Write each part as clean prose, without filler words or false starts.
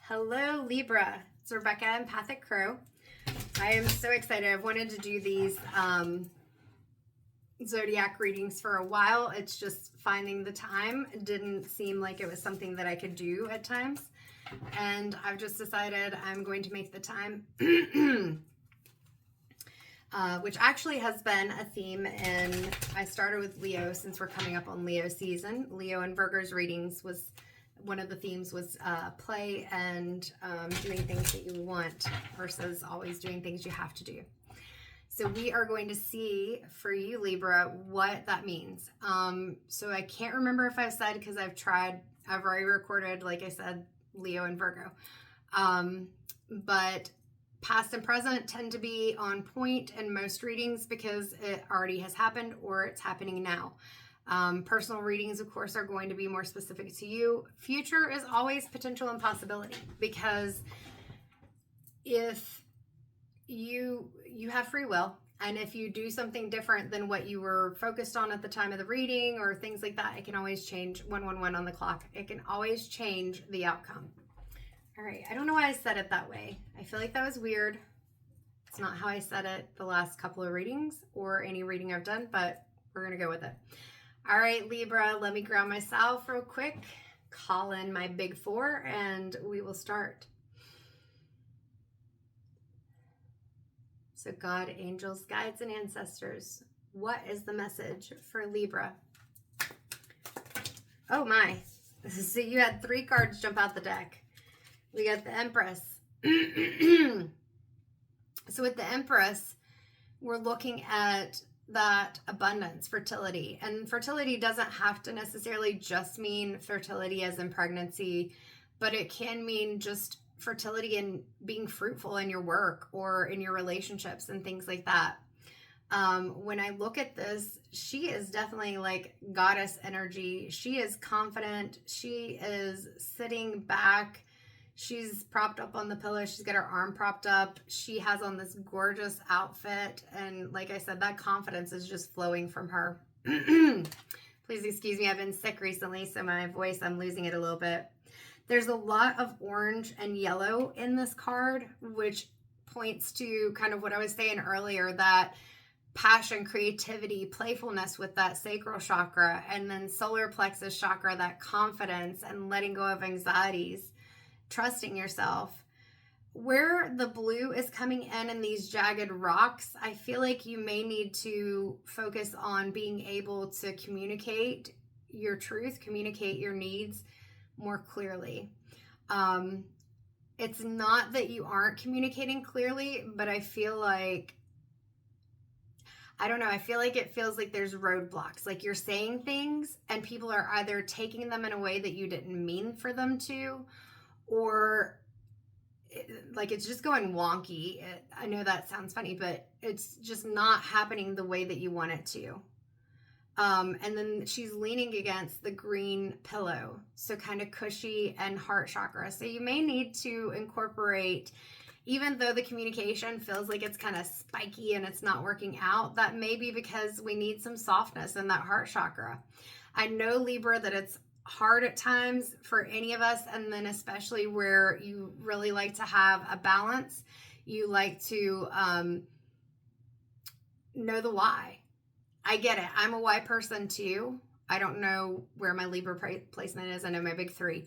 Hello, Libra. It's Rebecca, Empathic Crow. I am so excited. I've wanted to do these zodiac readings for a while. It's just finding the time. It didn't seem like it was something that I could do at times. And I've just decided I'm going to make the time, which actually has been a theme. And I started with Leo since we're coming up on Leo season. Leo and Virgo's readings was one of the themes was play and doing things that you want versus always doing things you have to do. So we are going to see for you, Libra, what that means. So I can't remember if I've said, because I've already recorded, like I said, Leo and Virgo. But past and present tend to be on point in most readings because it already has happened or it's happening now. Personal readings, of course, are going to be more specific to you. Future is always potential and possibility, because if you have free will, and if you do something different than what you were focused on at the time of the reading or things like that, it can always change. 111 on the clock. It can always change the outcome. All right. I don't know why I said it that way. I feel like that was weird. It's not how I said it the last couple of readings or any reading I've done, but we're going to go with it. All right, Libra, let me ground myself real quick, call in my big four, and we will start. So God, angels, guides, and ancestors, what is the message for Libra? Oh my, so you had 3 cards jump out the deck. We got the Empress. So with the Empress, we're looking at that abundance, fertility. And fertility doesn't have to necessarily just mean fertility as in pregnancy, but it can mean just fertility in being fruitful in your work or in your relationships and things like that. When I look at this, she is definitely like goddess energy. She is confident. She is sitting back. She's propped up on the pillow. She's got her arm propped up. She has on this gorgeous outfit. And like I said, that confidence is just flowing from her. Please excuse me. I've been sick recently, so my voice, I'm losing it a little bit. There's a lot of orange and yellow in this card, which points to kind of what I was saying earlier, that passion, creativity, playfulness with that sacral chakra, and then solar plexus chakra, that confidence and letting go of anxieties. Trusting yourself. Where the blue is coming in these jagged rocks, I feel like you may need to focus on being able to communicate your truth, communicate your needs more clearly. It's not that you aren't communicating clearly, but I feel like, I don't know, I feel like it feels like there's roadblocks. Like you're saying things and people are either taking them in a way that you didn't mean for them to, or like it's just going wonky. I know that sounds funny, but it's just not happening the way that you want it to. And then she's leaning against the green pillow, so kind of cushy and heart chakra. So you may need to incorporate, even though the communication feels like it's kind of spiky and it's not working out, that may be because we need some softness in that heart chakra. I know, Libra, that it's hard at times for any of us, and then especially where you really like to have a balance. You like to know the why. I get it. I'm a why person too. I don't know where my Libra placement is. I know my big 3,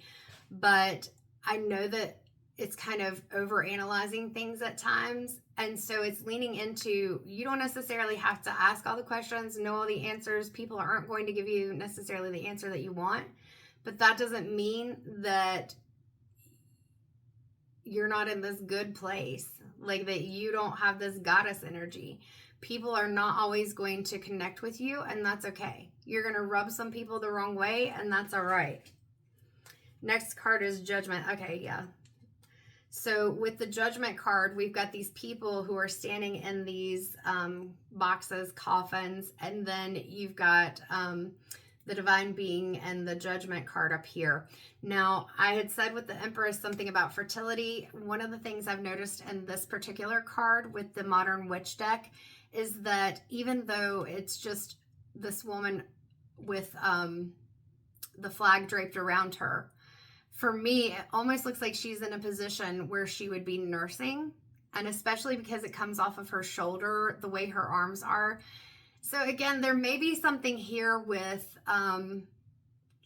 but I know that it's kind of over analyzing things at times. And so it's leaning into, you don't necessarily have to ask all the questions, know all the answers. People aren't going to give you necessarily the answer that you want, but that doesn't mean that you're not in this good place, like that you don't have this goddess energy. People are not always going to connect with you, and that's okay. You're going to rub some people the wrong way, and that's all right. Next card is Judgment. Okay, yeah. So with the Judgment card, we've got these people who are standing in these boxes, coffins, and then you've got the Divine Being and the Judgment card up here. Now, I had said with the Empress something about fertility. One of the things I've noticed in this particular card with the Modern Witch deck is that even though it's just this woman with the flag draped around her, For me, it almost looks like she's in a position where she would be nursing, and especially because it comes off of her shoulder, the way her arms are. So again, there may be something here with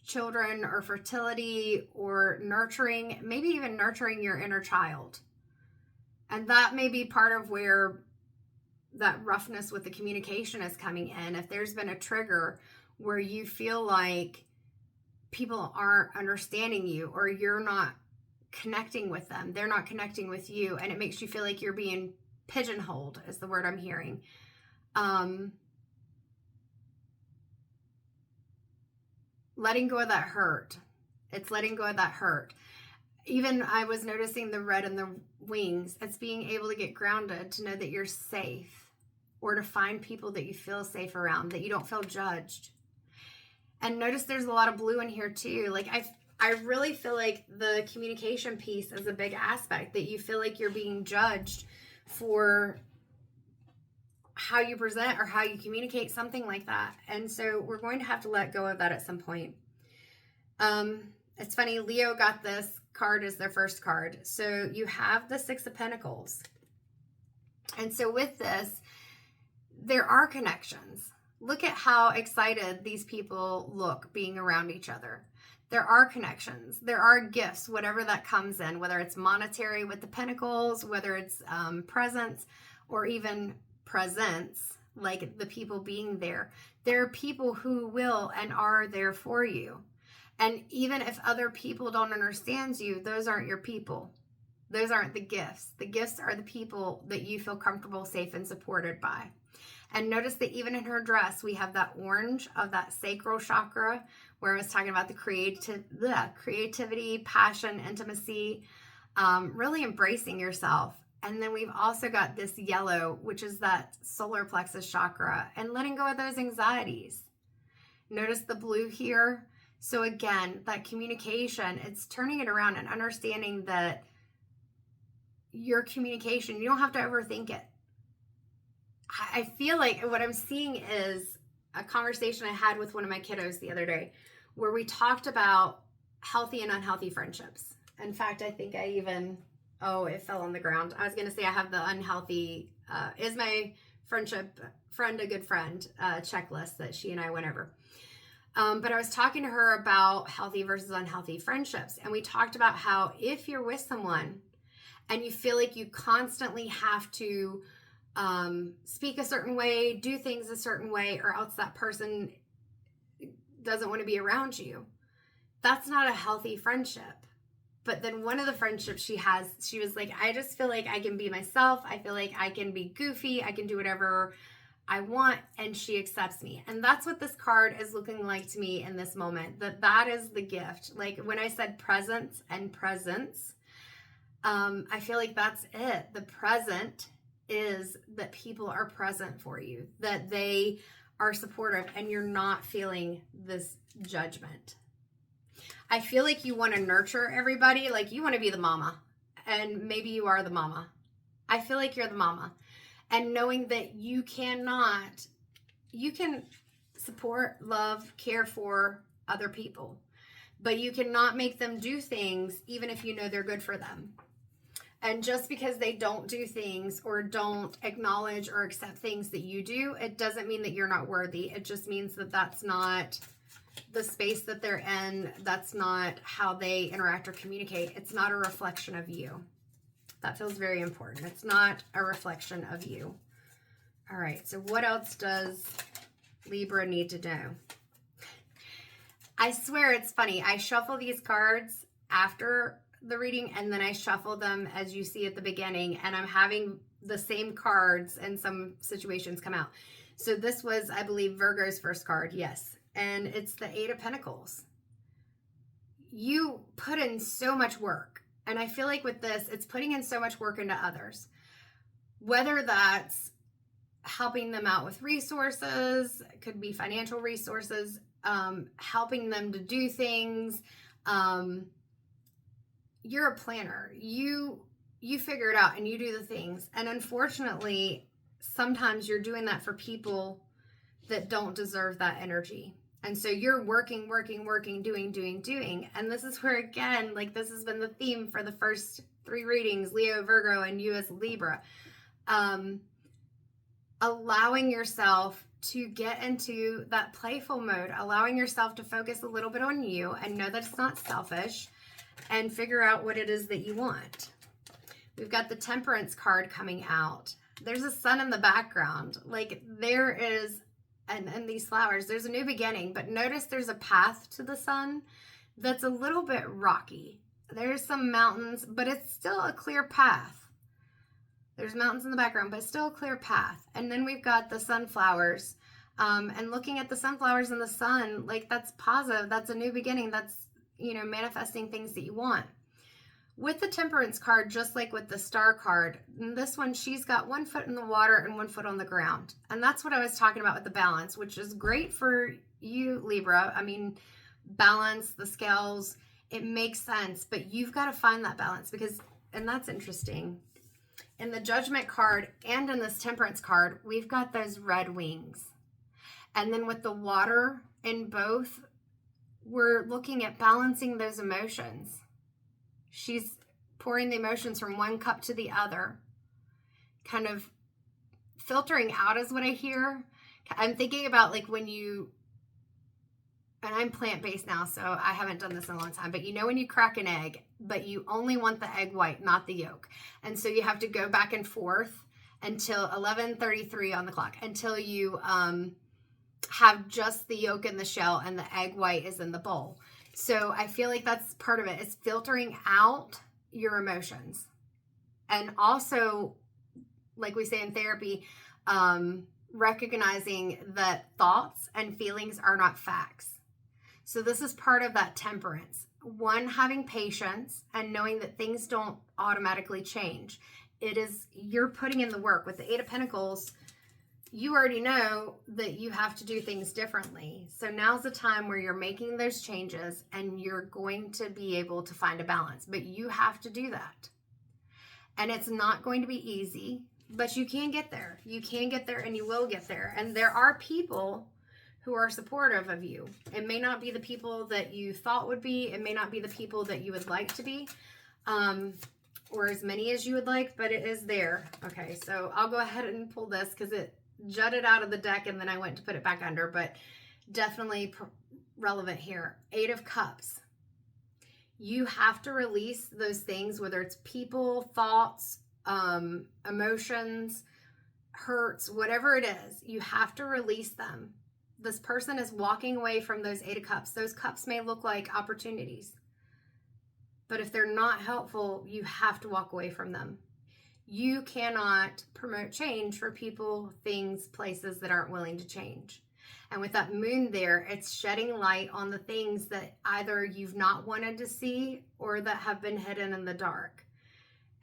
children or fertility or nurturing, maybe even nurturing your inner child. And that may be part of where that roughness with the communication is coming in. If there's been a trigger where you feel like people aren't understanding you, or you're not connecting with them, they're not connecting with you, and it makes you feel like you're being pigeonholed, is the word I'm hearing. Letting go of that hurt. It's letting go of that hurt. Even I was noticing the red in the wings. It's being able to get grounded, to know that you're safe, or to find people that you feel safe around, that you don't feel judged. And notice there's a lot of blue in here too. Like I really feel like the communication piece is a big aspect, that you feel like you're being judged for how you present or how you communicate, something like that. And so we're going to have to let go of that at some point. It's funny, Leo got this card as their first card. So you have the Six of Pentacles. And so with this, there are connections. Look at how excited these people look being around each other. There are connections. There are gifts, whatever that comes in, whether it's monetary with the pentacles, whether it's presents, or even presents, like the people being there. There are people who will and are there for you. And even if other people don't understand you, those aren't your people. Those aren't the gifts. The gifts are the people that you feel comfortable, safe, and supported by. And notice that even in her dress, we have that orange of that sacral chakra, where I was talking about the creativity, passion, intimacy, really embracing yourself. And then we've also got this yellow, which is that solar plexus chakra, and letting go of those anxieties. Notice the blue here. So again, that communication, it's turning it around and understanding that your communication, you don't have to overthink it. I feel like what I'm seeing is a conversation I had with one of my kiddos the other day, where we talked about healthy and unhealthy friendships. In fact, I think I even, it fell on the ground. I was going to say I have the unhealthy, is my friend a good friend checklist that she and I went over. But I was talking to her about healthy versus unhealthy friendships. And we talked about how if you're with someone and you feel like you constantly have to speak a certain way, do things a certain way, or else that person doesn't want to be around you, that's not a healthy friendship. But then one of the friendships she was like, I just feel like I can be myself. I feel like I can be goofy. I can do whatever I want, and she accepts me. And that's what this card is looking like to me in this moment, that is the gift. Like when I said presence and presence, I feel like that's it. The present is that people are present for you, that they are supportive, and you're not feeling this judgment. I feel like you want to nurture everybody, like you want to be the mama, and maybe you are the mama. I feel like you're the mama, and knowing that you can support, love, care for other people, but you cannot make them do things even if you know they're good for them. And just because they don't do things or don't acknowledge or accept things that you do, it doesn't mean that you're not worthy. It just means that that's not the space that they're in. That's not how they interact or communicate. It's not a reflection of you. That feels very important. It's not a reflection of you. All right, so what else does Libra need to know? I swear it's funny. I shuffle these cards after the reading, and then I shuffle them as you see at the beginning, and I'm having the same cards in some situations come out. So this was, I believe, Virgo's first card. Yes. And it's the Eight of Pentacles. You put in so much work. And I feel like with this, it's putting in so much work into others. Whether that's helping them out with resources, it could be financial resources, helping them to do things. You're a planner. You figure it out and you do the things. And unfortunately, sometimes you're doing that for people that don't deserve that energy. And so you're working, doing. And this is where, again, like this has been the theme for the first 3 readings, Leo, Virgo, and you as Libra. Allowing yourself to get into that playful mode, allowing yourself to focus a little bit on you and know that it's not selfish, and figure out what it is that you want. We've got the Temperance card coming out. There's a sun in the background. Like there is, and these flowers, there's a new beginning, but notice there's a path to the sun that's a little bit rocky. There's some mountains, but it's still a clear path. There's mountains in the background, but still a clear path. And then we've got the sunflowers. And looking at the sunflowers and the sun, like that's positive. That's a new beginning. That's, you know, manifesting things that you want. With the Temperance card, just like with the Star card, this one, she's got 1 foot in the water and 1 foot on the ground. And that's what I was talking about with the balance, which is great for you, Libra. I mean, balance, the scales, it makes sense, but you've got to find that balance because, and that's interesting. In the Judgment card and in this Temperance card, we've got those red wings. And then with the water in both, we're looking at balancing those emotions. She's pouring the emotions from one cup to the other, kind of filtering out is what I hear. I'm thinking about like when you, and I'm plant-based now, so I haven't done this in a long time, but you know when you crack an egg, but you only want the egg white, not the yolk. And so you have to go back and forth until 11:33 on the clock, until you have just the yolk in the shell and the egg white is in the bowl. So I feel like that's part of it. It's filtering out your emotions. And also, like we say in therapy, recognizing that thoughts and feelings are not facts. So this is part of that temperance. One, having patience and knowing that things don't automatically change. It is, you're putting in the work. With the 8 of Pentacles, you already know that you have to do things differently. So now's the time where you're making those changes and you're going to be able to find a balance. But you have to do that. And it's not going to be easy, but you can get there. You can get there and you will get there. And there are people who are supportive of you. It may not be the people that you thought would be. It may not be the people that you would like to be, or as many as you would like, but it is there. Okay, so I'll go ahead and pull this because it jutted out of the deck and then I went to put it back under, but definitely relevant here. 8 of Cups. You have to release those things, whether it's people, thoughts, emotions, hurts, whatever it is, you have to release them. This person is walking away from those 8 of Cups. Those cups may look like opportunities, but if they're not helpful, you have to walk away from them. You cannot promote change for people, things, places that aren't willing to change. And with that moon there, it's shedding light on the things that either you've not wanted to see or that have been hidden in the dark.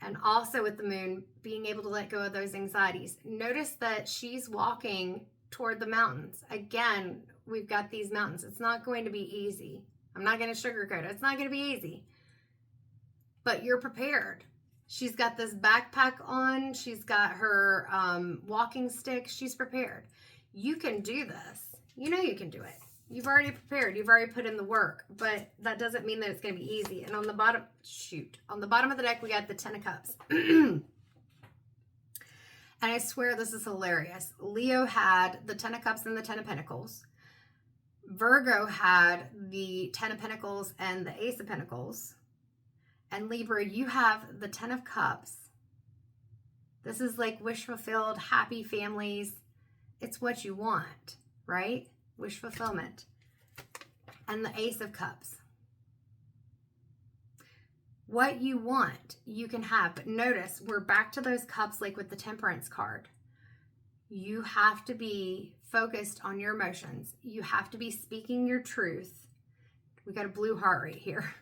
And also with the moon, being able to let go of those anxieties. Notice that she's walking toward the mountains. Again, we've got these mountains. It's not going to be easy. I'm not going to sugarcoat it. It's not going to be easy. But you're prepared. She's got this backpack on. She's got her walking stick. She's prepared. You can do this. You know you can do it. You've already prepared. You've already put in the work. But that doesn't mean that it's going to be easy. And on the bottom, on the bottom of the deck, we got the 10 of Cups. And I swear this is hilarious. Leo had the 10 of Cups and the 10 of Pentacles. Virgo had the 10 of Pentacles and the Ace of Pentacles. And Libra, you have the 10 of Cups. This is like wish fulfilled, happy families. It's what you want, right? Wish fulfillment. And the Ace of Cups. What you want, you can have. But notice, we're back to those cups like with the Temperance card. You have to be focused on your emotions. You have to be speaking your truth. We got a blue heart right here.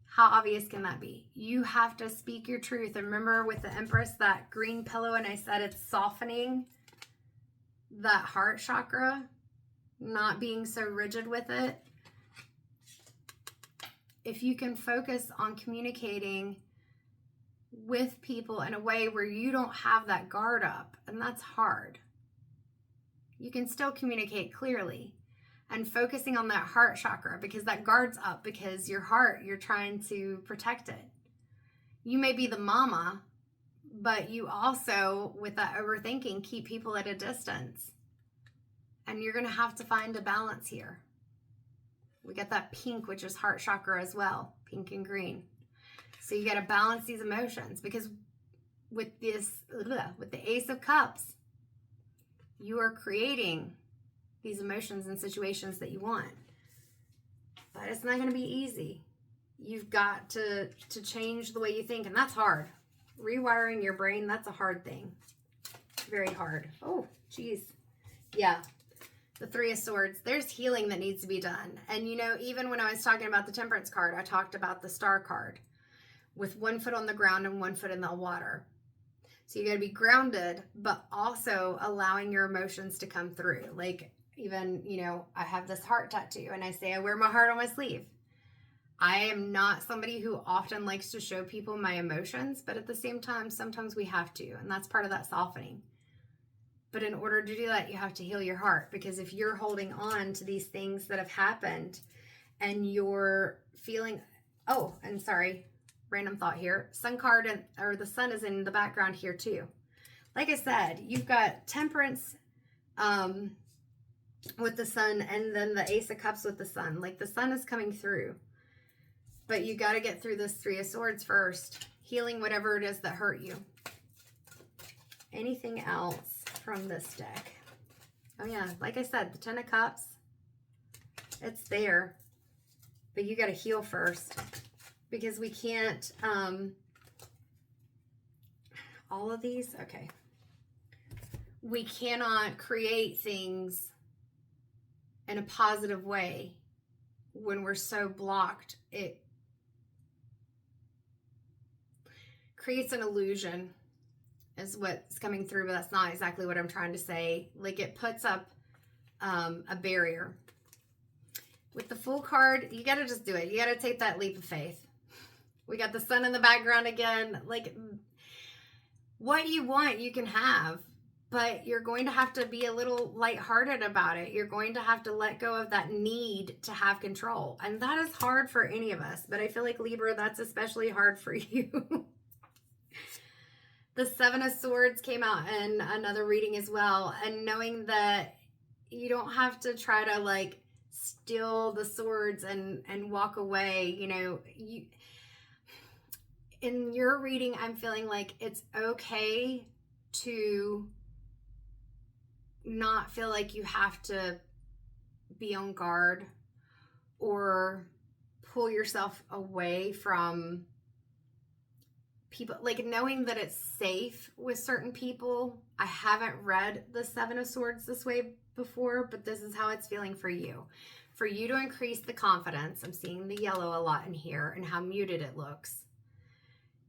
How obvious can that be? You have to speak your truth. And remember with the Empress, that green pillow, and I said it's softening that heart chakra, not being so rigid with it. If you can focus on communicating with people in a way where you don't have that guard up, and that's hard. You can still communicate clearly. And focusing on that heart chakra, because that guard's up, because your heart, you're trying to protect it. You may be the mama, but you also, with that overthinking, keep people at a distance. And you're going to have to find a balance here. We got that pink, which is heart chakra as well, pink and green. So you got to balance these emotions, because with the Ace of Cups, you are creating these emotions and situations that you want. But it's not going to be easy. You've got to change the way you think, and that's hard. Rewiring your brain, that's a hard thing. Very hard. Oh, geez. Yeah. The Three of Swords. There's healing that needs to be done. And you know, even when I was talking about the Temperance card, I talked about the Star card with 1 foot on the ground and 1 foot in the water. So you got to be grounded, but also allowing your emotions to come through. Like, even, you know, I have this heart tattoo and I say I wear my heart on my sleeve. I am not somebody who often likes to show people my emotions, but at the same time, sometimes we have to, and that's part of that softening. But in order to do that, you have to heal your heart, because if you're holding on to these things that have happened and you're feeling, oh, and sorry, random thought here, sun card, or the sun is in the background here too. Like I said, you've got Temperance, with the sun, and then the Ace of Cups with the sun. Like, the sun is coming through, but you got to get through this Three of Swords first, healing whatever it is that hurt you. Anything else from this deck? Oh yeah, like I said, the Ten of Cups, it's there, but you got to heal first, because we can't, all of these, okay, we cannot create things in a positive way when we're so blocked. It creates an illusion, is what's coming through, but that's not exactly what I'm trying to say. Like, it puts up a barrier. With the Fool card, you got to just do it. You got to take that leap of faith. We got the sun in the background again. Like, what you want, you can have. But you're going to have to be a little lighthearted about it. You're going to have to let go of that need to have control. And that is hard for any of us. But I feel like, Libra, that's especially hard for you. The Seven of Swords came out in another reading as well. And knowing that you don't have to try to, like, steal the swords and walk away. You know, in your reading, I'm feeling like it's okay to not feel like you have to be on guard or pull yourself away from people. Like, knowing that it's safe with certain people. I haven't read the Seven of Swords this way before, but this is how it's feeling for you. For you to increase the confidence. I'm seeing the yellow a lot in here and how muted it looks.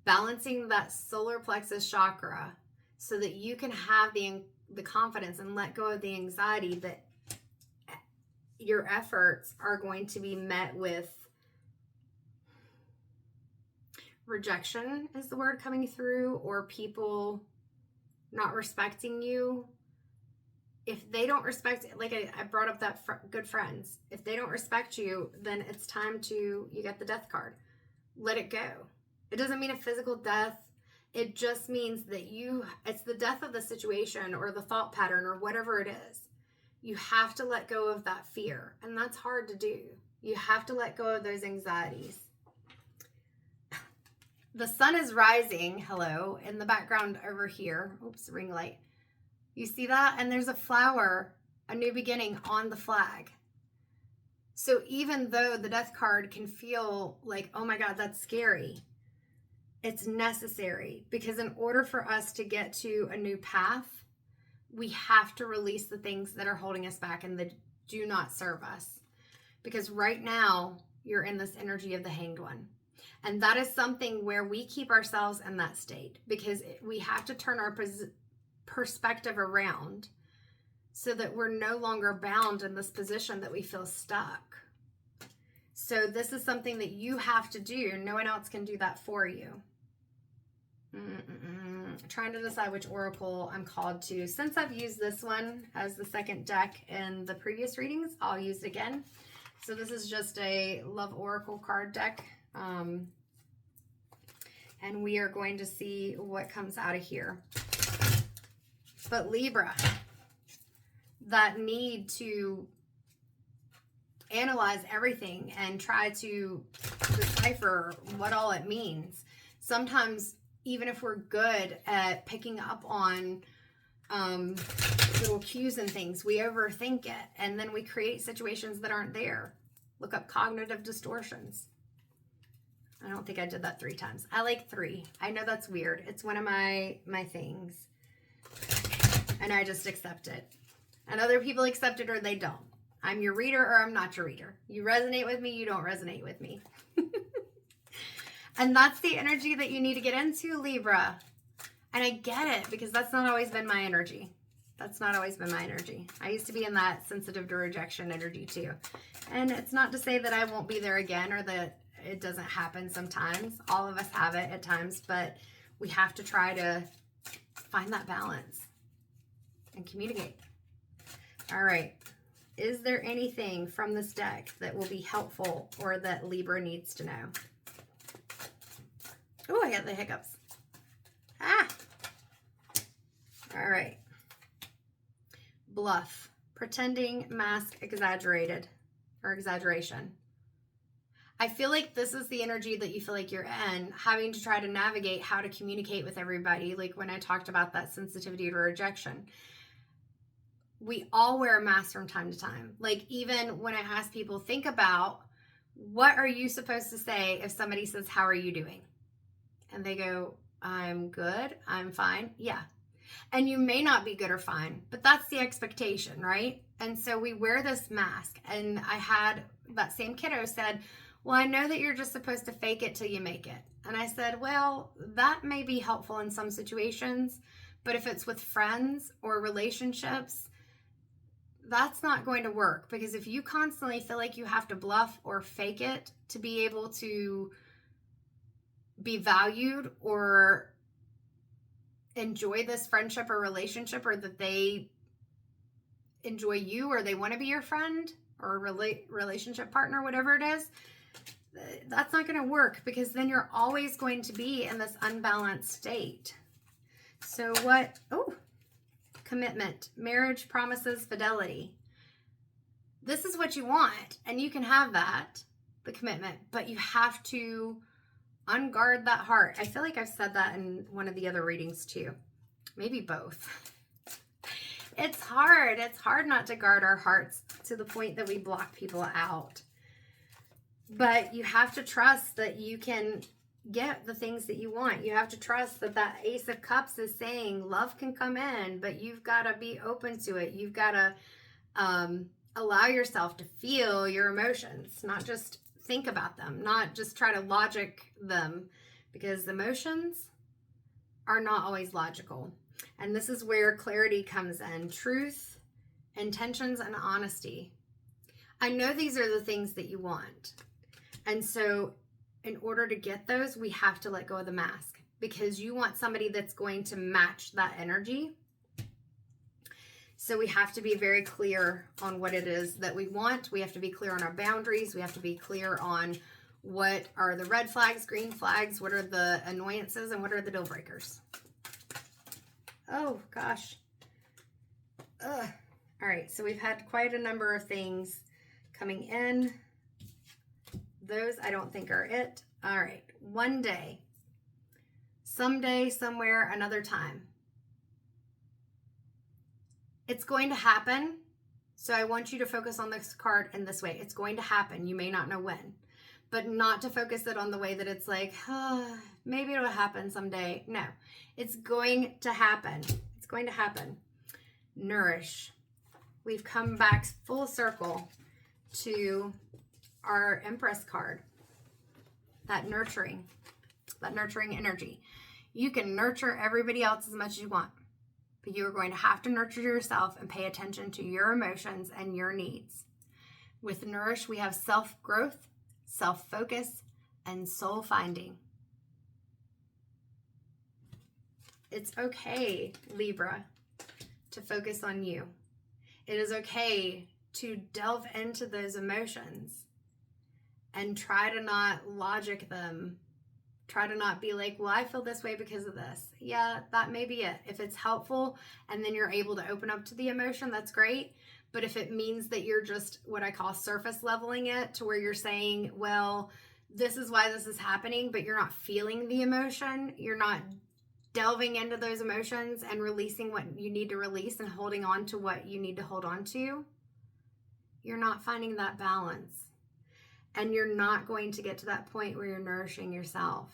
Balancing that solar plexus chakra so that you can have the confidence and let go of the anxiety that your efforts are going to be met with rejection, is the word coming through, or people not respecting you. If they don't respect, like I brought up that good friends, if they don't respect you, then it's time to, you got the Death card. Let it go. It doesn't mean a physical death. It just means that it's the death of the situation or the thought pattern or whatever it is. You have to let go of that fear. And that's hard to do. You have to let go of those anxieties. The sun is rising, hello, in the background over here. Oops, ring light. You see that? And there's a flower, a new beginning on the flag. So even though the Death card can feel like, oh my God, that's scary, it's necessary, because in order for us to get to a new path, we have to release the things that are holding us back and that do not serve us. Because right now, you're in this energy of the Hanged One. And that is something where we keep ourselves in that state, because we have to turn our perspective around so that we're no longer bound in this position that we feel stuck. So this is something that you have to do. No one else can do that for you. Trying to decide which oracle I'm called to. Since I've used this one as the second deck in the previous readings, I'll use it again. So this is just a love oracle card deck. And we are going to see what comes out of here. But Libra, that need to analyze everything and try to decipher what all it means. Sometimes, even if we're good at picking up on little cues and things, we overthink it, and then we create situations that aren't there. Look up cognitive distortions. I don't think I did that 3 times. I like 3. I know that's weird. It's one of my things. And I just accept it. And other people accept it or they don't. I'm your reader or I'm not your reader. You resonate with me, you don't resonate with me. And that's the energy that you need to get into, Libra. And I get it, because that's not always been my energy. That's not always been my energy. I used to be in that sensitive to rejection energy too. And it's not to say that I won't be there again or that it doesn't happen sometimes. All of us have it at times, but we have to try to find that balance and communicate. All right. Is there anything from this deck that will be helpful or that Libra needs to know? Oh, I got the hiccups. Ah! All right. Bluff. Pretending, mask, exaggerated, or exaggeration. I feel like this is the energy that you feel like you're in, having to try to navigate how to communicate with everybody. Like when I talked about that sensitivity to rejection. We all wear a mask from time to time. Like even when I ask people, think about what are you supposed to say if somebody says, how are you doing? And they go, I'm good, I'm fine. Yeah. And you may not be good or fine, but that's the expectation, right? And so we wear this mask. And I had that same kiddo said, well, I know that you're just supposed to fake it till you make it. And I said, well, that may be helpful in some situations, but if it's with friends or relationships, that's not going to work, because if you constantly feel like you have to bluff or fake it to be able to be valued or enjoy this friendship or relationship, or that they enjoy you or they want to be your friend or relationship partner, whatever it is, that's not going to work, because then you're always going to be in this unbalanced state. So what? Oh, commitment, marriage, promises, fidelity. This is what you want, and you can have that, the commitment, but you have to unguard that heart. I feel like I've said that in one of the other readings too. Maybe both. It's hard. It's hard not to guard our hearts to the point that we block people out. But you have to trust that you can get the things that you want. You have to trust that that Ace of Cups is saying love can come in, but you've got to be open to it. You've got to allow yourself to feel your emotions, not just think about them, not just try to logic them, because emotions are not always logical. And this is where clarity comes in. Truth, intentions, and honesty. I know these are the things that you want. And so in order to get those, we have to let go of the mask, because you want somebody that's going to match that energy. So we have to be very clear on what it is that we want. We have to be clear on our boundaries. We have to be clear on what are the red flags, green flags, what are the annoyances, and what are the deal breakers. Oh, gosh. Ugh. All right, so we've had quite a number of things coming in. Those I don't think are it. All right, one day, someday, somewhere, another time. It's going to happen. So I want you to focus on this card in this way. It's going to happen. You may not know when, but not to focus it on the way that it's like, oh, maybe it'll happen someday. No, it's going to happen. It's going to happen. Nourish. We've come back full circle to our Empress card. That nurturing energy. You can nurture everybody else as much as you want, but you are going to have to nurture yourself and pay attention to your emotions and your needs. With Nourish, we have self-growth, self-focus, and soul finding. It's okay, Libra, to focus on you. It is okay to delve into those emotions and try to not logic them. Try to not be like, well, I feel this way because of this. Yeah, that may be it. If it's helpful and then you're able to open up to the emotion, that's great. But if it means that you're just what I call surface leveling it to where you're saying, well, this is why this is happening, but you're not feeling the emotion, you're not delving into those emotions and releasing what you need to release and holding on to what you need to hold on to, you're not finding that balance. And you're not going to get to that point where you're nourishing yourself.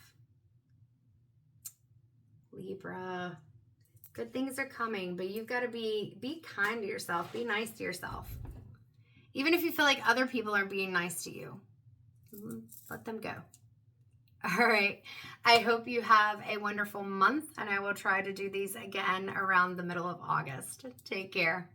Libra, good things are coming, but you've got to be kind to yourself. Be nice to yourself. Even if you feel like other people aren't being nice to you, let them go. All right. I hope you have a wonderful month, and I will try to do these again around the middle of August. Take care.